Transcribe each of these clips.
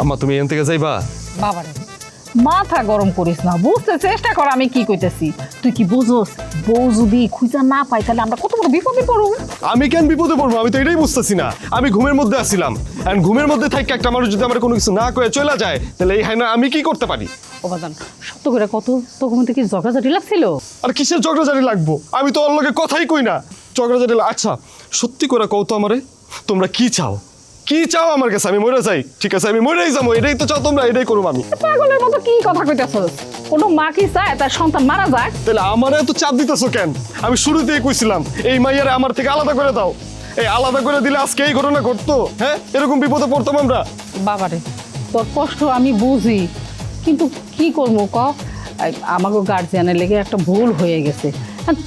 আম্মা তুমি এখান থেকে যাইবা? বাবারে মাথা গরম করিস না, বুঝতে চেষ্টা কর আমি কি কইতেছি। তুই কি বুঝোস বউ যদি খুঁজা না পাই তাহলে আমরা কত বড় বিপদে পড়ব। আমি কেন বিপদে পড়বো? আমি তো এটাই বুঝতেছি না। আমি ঘুমের মধ্যে আছিলাম, আর ঘুমের মধ্যে থাকি একটা মানুষ যদি আমার কোনো কিছু না কয়ে চলে যায় তাহলে এই হাইনা আমি কি করতে পারি? ও বাজান সত্য করে কত তো ঘুম থেকে ঝগড়াঝাটি লাগছিল? আর কিসের ঝগড়াঝাটি লাগবো? আমি তো ওর লগে কথাই কই না। ঝগড়াঝাটি আচ্ছা সত্যি করে কও তো আমারে, তোমরা কি চাও? কি চাও আমার কাছে? আমি মরে যাই, ঠিক আছে আমি মরেই যাবো, এটাই তো চাও তোমরা, এটাই করবো আমি। পাগলের মতো কি কথা কইতেছস? কোনো মা কি চায় তার সন্তান মারা যাক? তাহলে আমারে এত চাপ দিতেছো কেন? আমি শুরুতেই কইছিলাম এই মাইয়ারে আমার থেকে আলাদা করে দাও। এই আলাদা করে দিলে আজকে এই ঘটনা ঘটতো? হ্যাঁ, এরকম বিপদে পড়তাম আমরা। বাবারে তোর কষ্ট আমি বুঝি, কিন্তু কি করবো ক, আমাকে গার্জিয়ানের লেগে একটা ভুল হয়ে গেছে,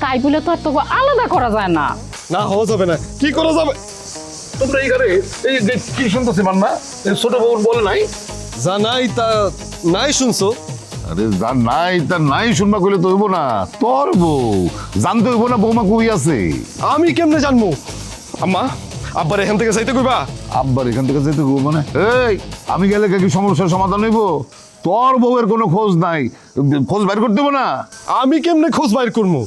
তাই বলে তো আর তোকে আলাদা করা যায় না। না হওয়া যাবে না, কি করা যাবে? তোমরা এইখানে এই যে কি শুনতেছি মান্না, ছোট বউ বলে নাই? যা নাই তা নাই শুনছো? আরে যা নাই তা নাই শুনবা কইলে তো হইব না। তোর বউ জানতে হইব না বৌমা কই আছে? আমি কেমনে জানবো? আম্মা আব্বার এখান থেকে যাইতে কইবা? আব্বার এখান থেকে যেতে গো মানে এই আমি গেলে কি সমস্যার সমাধান হইব? তোর বউয়ের কোনো খোঁজ নাই, খোঁজ বাইর করতে দেবো না? আমি কেমনে খোঁজ বাইর করবো?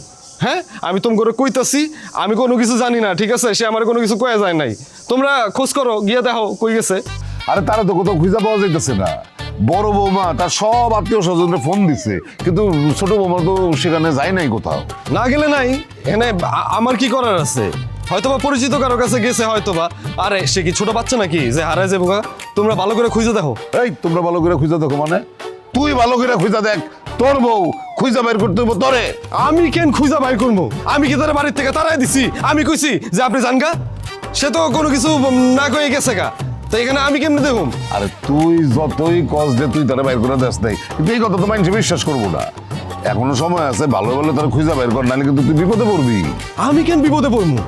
হ্যাঁ, আমি তোম করে কইতাছি আমি কোনো কিছু জানি না, ঠিক আছে? সে আমার কোনো কিছু কয়ে যায় নাই। তোমরা খোঁজ করো, গিয়ে দেখো কই গেছে। আরে তারা তো কোথাও খুঁজে পাওয়া যাইতেছে না। বড় বৌমা তার সব আত্মীয় স্বজনকে ফোন দিচ্ছে, কিন্তু ছোট বৌমা তো সেখানে যায় নাই কোথাও। না গেলে নাই, এখানে আমার কি করার আছে? হয়তোবা পরিচিত কারো কাছে গেছে হয়তোবা। আরে সে কি ছোট বাচ্চা নাকি যে হারায় যাবো? তোমরা ভালো করে খুঁজে দেখো। এই তোমরা ভালো করে খুঁজে দেখো মানে? তুই ভালো করে খুঁজে দেখ, তোর বউ খুঁজে বের করতে হইব তোরে। আমি কেন খুঁজা বাইর করবো? আমি কি তার বাড়ির থেকে তারাই দিছি? আমি কইছি যে আপনি জানগা? সে তো কোনো কিছু না কয়ে গেছে গা, তো এখানে আমি কেমনে দেখুন? আরে তুই যতই কস যে তুই তারা বাইর করে দেস নাই, কিন্তু এই কথা তো মানুষ বিশ্বাস করবো না। এখনো সময় আছে, ভালো ভালো তারা খুঁজে বের কর, নাহলে কিন্তু তুই বিপদে পড়বি। আমি কেন বিপদে পড়বো?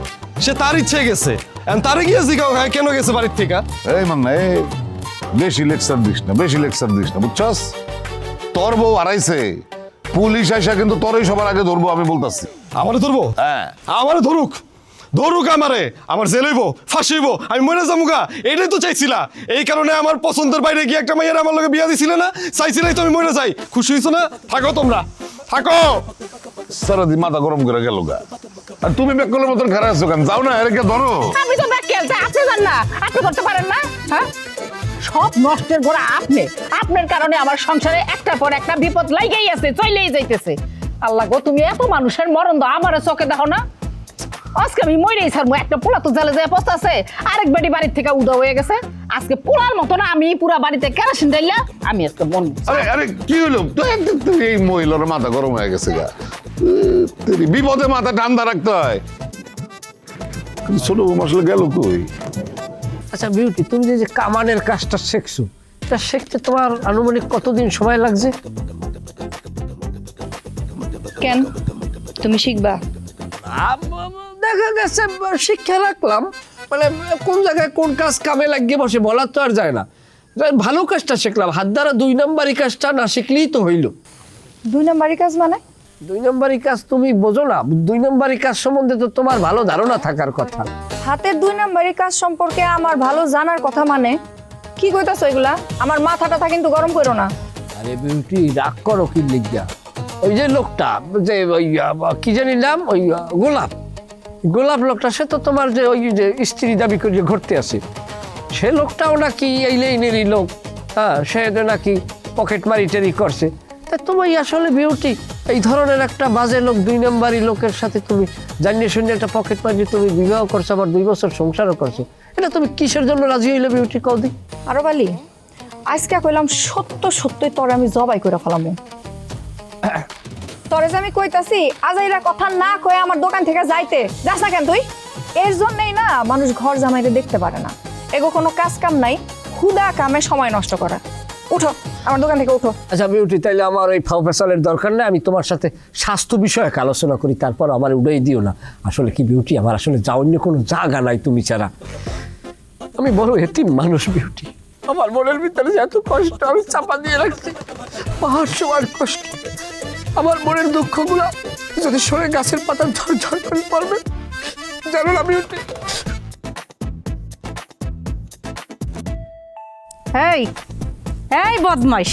সে তার ইচ্ছে গেছে, তারে গিয়ে জিগাও হ্যাঁ কেন গেছে বাড়ির থেকে। এই মান্না এই বেশি লেকচার দিস না, বেশি লেকচার দিস না, বুঝছস? তোর বউ হারাইছে, পুলিশ আইসা কিন্তু তোরই সবার আগে ধরবো, আমি বলতাছি। আমারে ধরবো? হ্যাঁ আমারে ধরুক, ধরুক আমারে, আমার জেলইব, ফাঁসিব, আমি মরে যাবো। এটাই তো চাইছিলা, এই কারণে আমার পছন্দের বাইরে গিয়ে একটা মাইয়ের আমার লগে বিয়া দিছিলে না? চাইছিলাই তো আমি মরে যাই, খুশি হইছো না? থাকো তোমরা, থাকো। সারাদিন মাথা গরম করে গেল গা। আর তুমি বেকলের মতন খারাপ আছো কেন? যাও না এরকে ধরো। আমি তো ব্যাকেল, আপনি জান না, আপনি করতে পারেন না? হ্যাঁ, সব নষ্টের গোড়া আপনি। আপনার কারণে আমার সংসারে একটার পর একটা বিপদ লাইগেই আছে, চলেই যাইতেছে। আল্লাহ গো, তুমি এত মানুষের মরণ দাও, আমার চোখে দেখো না? আজকে আমি মরেই ছাড়বো। একটা পোলা তো জালে যায় পস্তা আছে, আরেক বাড়ি বাড়ির থেকে উদা হয়ে গেছে। আজকে পোলার মতো না, আমি পুরা বাড়িতে কেরোসিন ঢাইলা আমি আজকে মন। আরে আরে কি হলো? তুই এই মহিলার মাথা গরম হয়ে গেছে গা। বিপদে মাথা ঠান্ডা রাখতে হয়। কিন্তু ছোট বউ আসলে গেল কই? আচ্ছা বিউটি, তুমি যে কামানের কাজটা শিখছো, তা শিখতে তোমার আনুমানিক কতদিন সময় লাগছে? কেন তুমি শিখবা? দেখা গেছে শিক্ষা রাখলাম, মানে কোন জায়গায় কোন কাজ কামে লাগিয়ে বসে বলার তো আর যায় না। ভালো কাজটা শিখলাম, হাত দ্বারা 2 নম্বরই কাজটা না শিখলেই তো হইল। 2 নম্বরই কাজ মানে? 2 নম্বরই কাজ তুমি বোঝো না? 2 নম্বরই কাজ সম্বন্ধে তো তোমার ভালো ধারণা থাকার কথা। হাতের 2 নম্বরই কাজ সম্পর্কে আমার ভালো জানার কথা মানে? কি কইতাছো এগুলা? আমার মাথাটা কিন্তু গরম করো না। আরে বিউটি, রাগ করো কি লিখিয়া? ওই যে লোকটা, যে ওই কি জানি নাম, ওই গোলাপ গোলাপ লোকটা, সে তো তোমার যে ওই যে স্ত্রী দাবি করে ঘুরতে আসে, সে লোকটাও নাকি এই লাইনেরই লোক। হ্যাঁ, সে নাকি পকেট মারি টেরি করছে। তা তুমি আসলে বিউটি এই ধরনের একটা বাজে লোক, 2 নম্বরই লোকের সাথে তুমি জানিয়ে শুনে একটা পকেট মারি তুমি বিবাহ করছো, আবার 2 বছর সংসারও করছো, এটা তুমি কিসের জন্য রাজি হইলে বিউটি কদি? আরো বালি, আজকে কইলাম সত্য সত্যই তোরে আমি জবাই করে ফেলামু। তোরে যে আমি কইতাছি আজাইরা কথা না কয়ে আমার দোকান থেকে যাইতে যাস না কেন তুই? এর জন্যই না মানুষ ঘর জামাইরে দেখতে পারে না। এগো কোনো কাজ কাম নাই, হুদা কামে সময় নষ্ট করা। উঠো আমার দোকান থেকে, উঠো। আচ্ছা বিউটি, তাইলে আমার ওই ফাও ফেসালের দরকার নেই, আমি তোমার সাথে স্বাস্থ্য বিষয়ক আলোচনা করি, তারপর আমার উড়াই দিও না। আসলে কি বিউটি, আমার আসলে অন্য কোনো জায়গা নাই তুমি ছাড়া। আমি বড় এতিম মানুষ বিউটি, আমার মনের ভিতরে যে এত কষ্ট আমি চাপা দিয়ে রাখছি, পাহাড় সমান কষ্ট। আমার মনের দুঃখগুলো যদি সরে গাছের পাতা ঝরঝর করে পড়বে, জানো না বিউটি? এই এই বদমাইশ